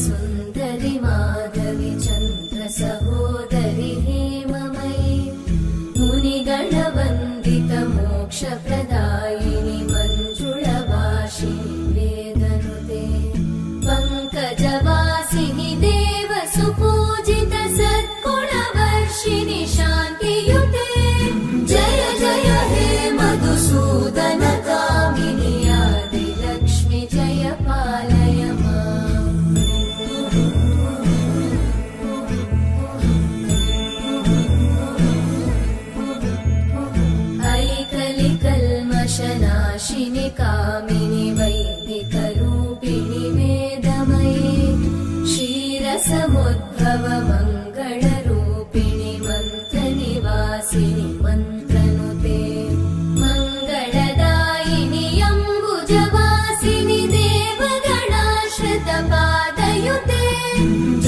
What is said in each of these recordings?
सुन्दरि माधवी चन्द्र सहोदरि हेममयी मुनिगणवन्दित मोक्षप्रदायिनि मञ्जुळभाषिणि वेदनुते पङ्कजवासिनि देवसुपूजित सद्गुणवर्षिणि शान्तियुते जय जय हे मधुसूदन कामिनि आदिलक्ष्मि जय पालय नाशिनि कामिनि वैदिकरूपिणि वेदमये क्षीरसमुद्भव मङ्गलरूपिणि मन्त्रनिवासिनि मन्त्रनुते मङ्गलदायिनि अम्बुजवासिनि देवगणाश्रितपादयुते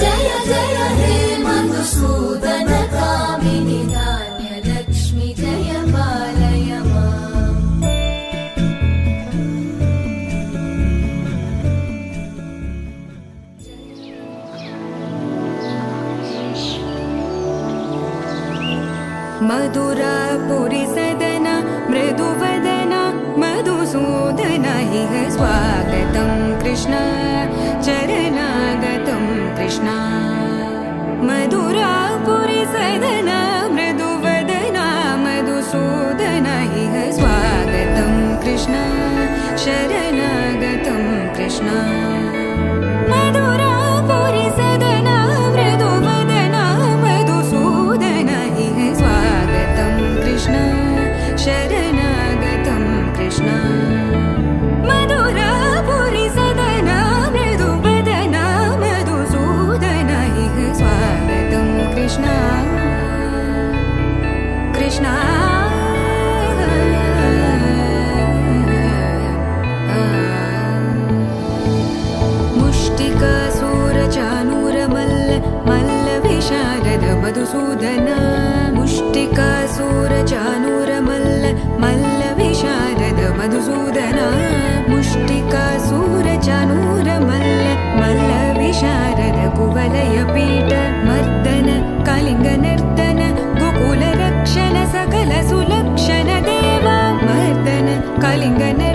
जय जय हे मधुसूदन कामिनि धान्यलक्ष्मि जय पालय मधुरापुरी सदन मृदुवदन मधुसूदन इह स्वागतं कृष्ण चरणागतं कृष्ण मधुरापुरी सदन मृदुवदन मधुसूदन इह स्वागतं कृष्ण शरणागतं कृष्ण मधुरापुरी सदन मृदुवदन मधुसूदन इह कृष्ण शरणागतं कृष्ण मधुरापुरी सदन मृदुवदन मधुसूदन इह स्वागतं कृष्ण कृष्ण मुष्टिकासूरचानूरमल्ल मल्लविशारद मधुसूदन मुष्टिकासूरचानूरमल्ल मल्लविशारद मधुसूदन मुष्टिकासूरचानूरमल्ल मल्लविशारद कुवलयपीठ मर्दन कलिङ्गनर्तन गोकुलरक्षण सकल सुलक्षण देवा मर्दन कलिङ्गनर्तन